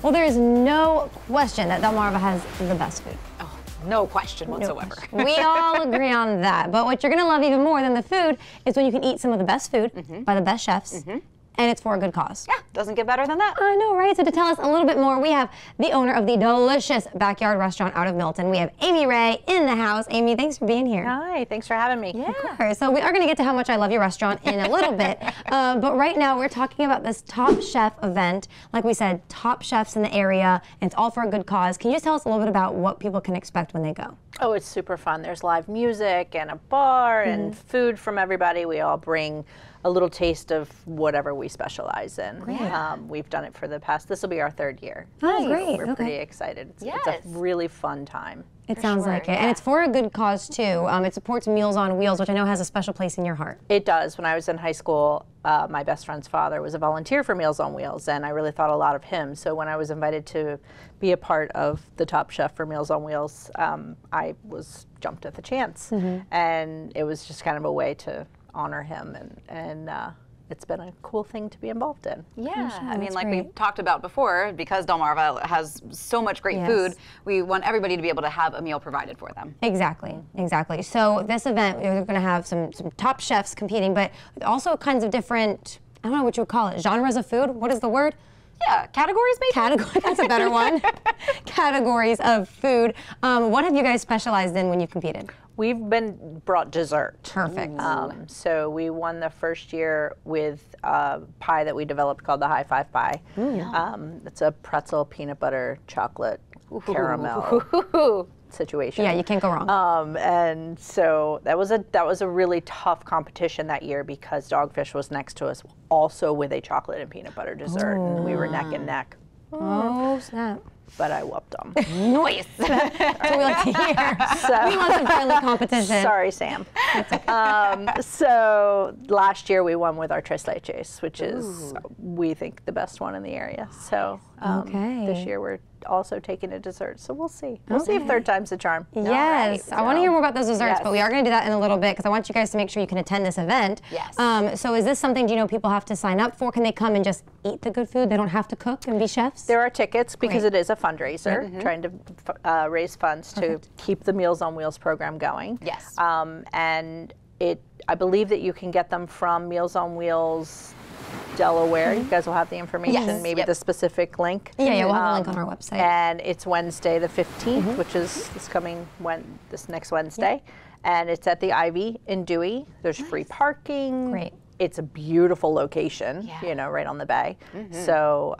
Well, there is no question that Delmarva has the best food. Oh, no question whatsoever. No. We all agree on that. But what you're going to love even more than the food is when you can eat some of the best food by the best chefs. And it's for a good cause. Yeah, doesn't get better than that. I know, right? So to tell us a little bit more, we have the owner of the delicious backyard restaurant out of Milton. We have Ami Rae in the house. Amy, thanks for being here. Hi, thanks for having me. Yeah. Of course. So we are going to get to how much I love your restaurant in a little bit. But right now we're talking about this Top Chef event. Like we said, top chefs in the area, and it's all for a good cause. Can you just tell us a little bit about what people can expect when they go? Oh, it's super fun. There's live music and a bar and food from everybody. We all bring a little taste of whatever we specialize in. We've done it for the past, this will be our 3rd year. Oh, great. We're pretty excited. It's a really fun time. It sounds like it. And it's for a good cause, too. It supports Meals on Wheels, which I know has a special place in your heart. It does. When I was in high school, my best friend's father was a volunteer for Meals on Wheels, and I really thought a lot of him. So when I was invited to be a part of the Top Chef for Meals on Wheels, I was jumped at the chance. And it was just kind of a way to honor him, and it's been a cool thing to be involved in. Yeah, sure, I mean, like great. we talked about before, because Delmarva has so much great food, we want everybody to be able to have a meal provided for them. Exactly, exactly. So this event, we're going to have some top chefs competing, but also kinds of different, I don't know what you would call it, genres of food. What is the word? Yeah, categories maybe? Category, that's a better one. Categories of food. What have you guys specialized in when you've competed? We've been brought dessert. Perfect. So we won the first year with a pie that we developed called the High Five Pie. It's a pretzel, peanut butter, chocolate, caramel situation. Yeah, you can't go wrong. And so that was a really tough competition that year because Dogfish was next to us, also with a chocolate and peanut butter dessert, and we were neck and neck. Oh, snap. But I whooped them. Nice. That's what we like to hear. So, we want some friendly competition. Sorry, Sam. So last year we won with our Tres Leches, which is, we think, the best one in the area. So this year we're also taking a dessert. So we'll see. We'll see if 3rd time's the charm. Yes. I want to hear more about those desserts, but we are going to do that in a little bit because I want you guys to make sure you can attend this event. Yes. So is this something, do you know, people have to sign up for? Can they come and just eat the good food? They don't have to cook and be chefs? There are tickets because it is a fundraiser, trying to raise funds to keep the Meals on Wheels program going. Yes. And I believe that you can get them from Meals on Wheels Delaware. You guys will have the information, maybe the specific link. Yeah, we'll have a link on our website. And it's Wednesday the 15th, which is this next Wednesday. And it's at the Ivy in Dewey. There's free parking. Great. It's a beautiful location, you know, right on the bay. So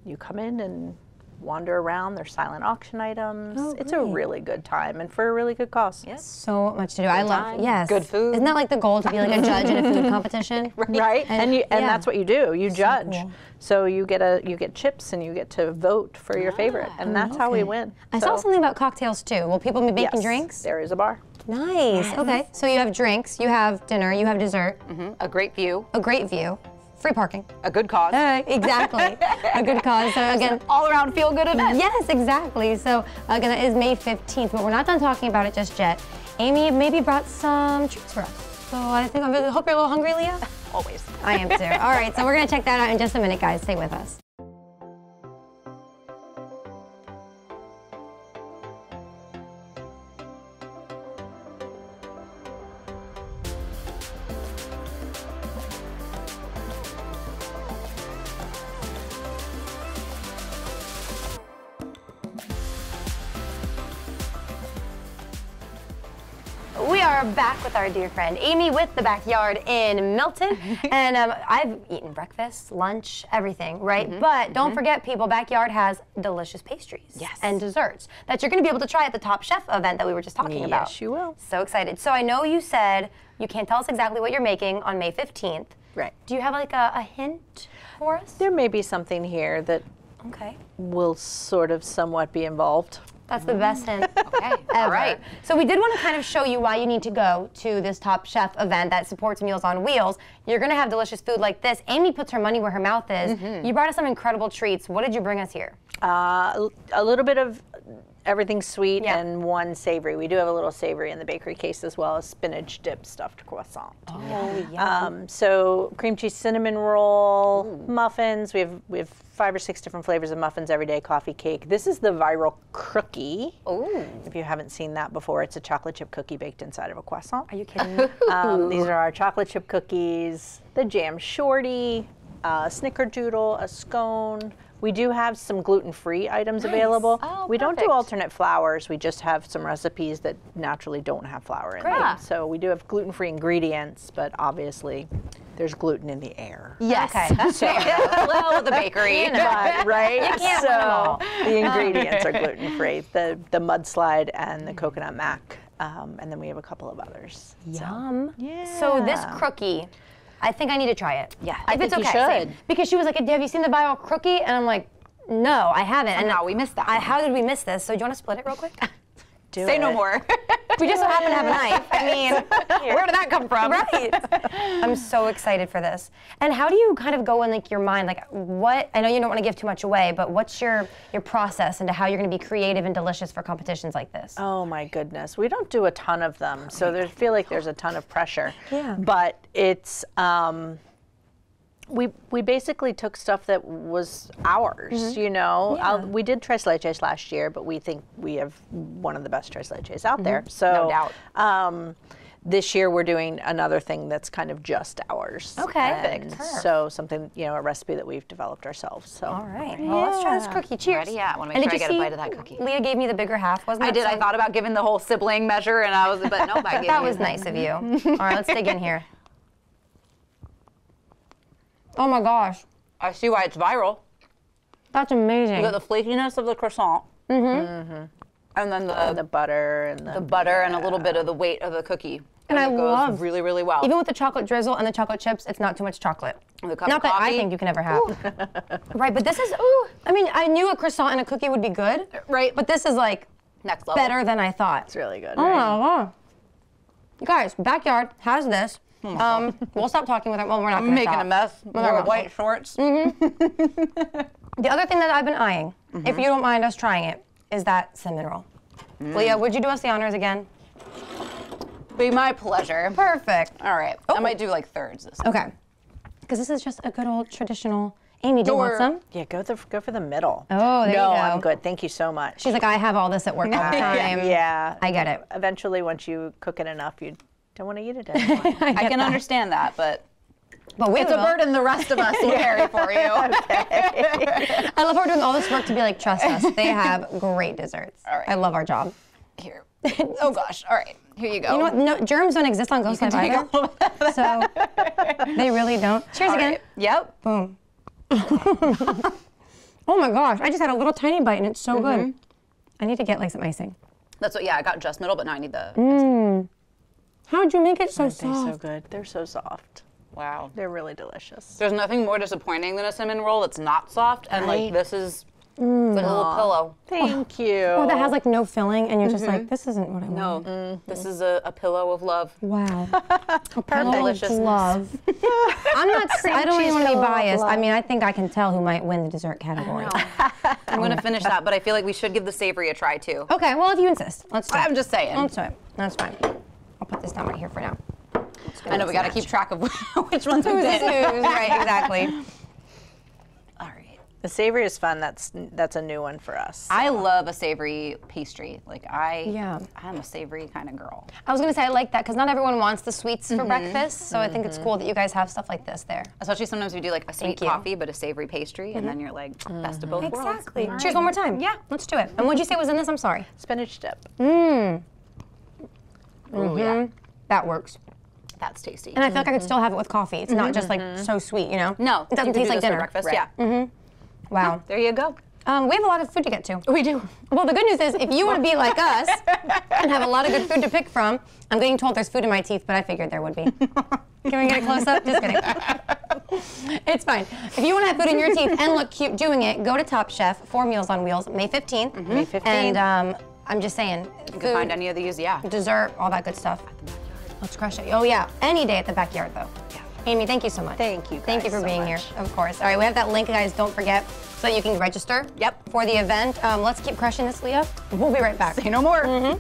you come in and wander around. There's silent auction items. It's a really good time and for a really good cause. Yes. So much to do. I love good food. Isn't that like the goal, to be like a judge in a food competition? Right. And that's what you do. You judge. Cool. So you get chips and you get to vote for your favorite, and that's how we win. I saw something about cocktails too. Will people be making drinks? There is a bar. Nice. Okay. So you have drinks, you have dinner, you have dessert. A great view. A great view. Free parking. A good cause. Exactly. A good cause. So again, all around feel good event. Yes, exactly. So again, it is May 15th, but we're not done talking about it just yet. Amy maybe brought some treats for us. So I hope you're a little hungry, Leah. Always. I am too. All right, so we're gonna check that out in just a minute, guys. Stay with us. We are back with our dear friend Amy with the Backyard in Milton. And I've eaten breakfast, lunch, everything, right? But don't forget, people, Backyard has delicious pastries and desserts that you're going to be able to try at the Top Chef event that we were just talking about. Yes, you will. So excited. So I know you said you can't tell us exactly what you're making on May 15th. Right. Do you have like a hint for us? There may be something here that will sort of somewhat be involved. That's the best hint ever. All right. So we did want to kind of show you why you need to go to this Top Chef event that supports Meals on Wheels. You're going to have delicious food like this. Amy puts her money where her mouth is. You brought us some incredible treats. What did you bring us here? A little bit of everything's sweet Yeah. and one savory. We do have a little savory in the bakery case as well as spinach dip stuffed croissant. Oh, yeah. So cream cheese cinnamon roll, muffins. We have 5 or 6 different flavors of muffins every day, coffee cake. This is the viral cookie. Ooh. If you haven't seen that before, it's a chocolate chip cookie baked inside of a croissant. Are you kidding? These are our chocolate chip cookies, the jam shorty, snickerdoodle, a scone. We do have some gluten-free items available. Oh, we don't do perfect. alternate flours. We just have some recipes that naturally don't have flour in them. Great. So we do have gluten-free ingredients, but obviously there's gluten in the air. Yes. Okay, that's fair. Hello, the bakery. But, right? You can't win 'em all. The ingredients are gluten-free. The mudslide and the coconut mac, and then we have a couple of others. Yum. Yeah. So this cookie, I think I need to try it. Yeah, If I it's think you okay. should. Because she was like, have you seen the viral cookie? And I'm like, no, I haven't. And Somehow we missed that one. How did we miss this? So do you want to split it real quick? Say no more. We just so happen to have a knife. I mean, Where did that come from? right. I'm so excited for this. And how do you kind of go in like your mind, like what, I know you don't want to give too much away, but what's your process into how you're going to be creative and delicious for competitions like this? Oh my goodness, we don't do a ton of them, so I feel like there's a ton of pressure. Yeah. But it's we basically took stuff that was ours, you know. Yeah. We did tres leches last year, but we think we have one of the best tres leches out there. So No doubt. this year we're doing another thing that's kind of just ours. Okay. And Perfect. so something, you know, a recipe that we've developed ourselves. So. All right. Well, let's try this cookie. Cheers. Ready? Yeah, I wanna make And sure did I you get a see bite of that cookie. Leah gave me the bigger half, wasn't I it? did. I thought about giving the whole sibling measure, and I was, but nope, I gave That you. was nice of you. All right, let's dig in here. Oh my gosh. I see why it's viral. That's amazing. You got the flakiness of the croissant. And then The butter and the butter and a little bit of the weight of the cookie. And I it goes love- really, really well. Even with the chocolate drizzle and the chocolate chips, it's not too much chocolate. With a cup Not of that I coffee. think you can ever have. Right, but this is, ooh. I mean, I knew a croissant and a cookie would be good. Right. But this is like Next level. better than I thought. It's really good. Oh Right? my God. You guys, Backyard has this. We'll stop talking with it. Well, we're not going to Making stop. a mess. Wear white shorts. The other thing that I've been eyeing, if you don't mind us trying it, is that cinnamon roll. Leah, would you do us the honors again? Be my pleasure. Perfect. All right. I might do like thirds this time. Okay. Because this is just a good old traditional. Amy, do you want some? Yeah, go for the middle. Oh, there you no, go. I'm good. Thank you so much. She's like, I have all this at work all the time. Yeah. I get it. Eventually, once you cook it enough, you don't want to eat it anymore. I can understand that, but But we it's a will. burden the rest of us will carry for you. I love how we're doing all this work to be like, trust us. They have great desserts. All right. I love our job. Here. Oh gosh. All right. Here you go. You know what? No, germs don't exist on CoastLife Take a either. little bit of that. So they really don't. Cheers All again. right. Yep. Boom. Oh my gosh, I just had a little tiny bite and it's so good. I need to get like some icing. That's what. Yeah, I got just middle, but now I need the. How'd you make it so They're soft? so good. They're so soft. Wow. They're really delicious. There's nothing more disappointing than a cinnamon roll that's not soft, and Right. like this is like a little pillow. Thank you. Oh, that has like no filling and you're just like, this isn't what I want. No, this is a pillow of love. Wow. A pillow of Deliciousness. love. I'm not, I don't even want to be pillow of biased. I love. mean, I think I can tell who might win the dessert category. I'm gonna finish that, but I feel like we should give the savory a try too. Okay, well, if you insist, let's do it. I'm just saying. Let's do it. That's fine. I'll put this down right here for now. I know we gotta keep track of which ones we Who's did. who's, right, exactly. All right. The savory is fun. That's a new one for us. I love a savory pastry. Like Yeah. I'm a savory kind of girl. I was gonna say I like that because not everyone wants the sweets for breakfast, so I think it's cool that you guys have stuff like this there. Especially sometimes we do like a sweet Thank you. coffee, but a savory pastry, and then you're like best of both worlds. Exactly. Cheers one more time. Yeah. Let's do it. And what'd you say was in this? I'm sorry. Spinach dip. Oh yeah, That works. that's tasty. And I feel like I could still have it with coffee. It's not just like so sweet, you know? No, It doesn't you could taste do like this for dinner. breakfast. Right. Yeah. Wow. There you go. We have a lot of food to get to. We do. Well, the good news is if you want to be like us and have a lot of good food to pick from, I'm getting told there's food in my teeth, but I figured there would be. Can we get a close up? Just kidding. It's fine. If you want to have food in your teeth and look cute doing it, go to Top Chef, 4 Meals on Wheels, May 15th. May 15th. And I'm just saying, You can find any of these. Yeah. dessert, all that good stuff. Let's crush it. Oh yeah, any day at the backyard though. Yeah. Amy, thank you so much. Thank you. Thank you for so being much. here, of course. All right, we have that link, guys. Don't forget, so you can register. Yep. For the event. Let's keep crushing this, Leah. We'll be right back. Say no more.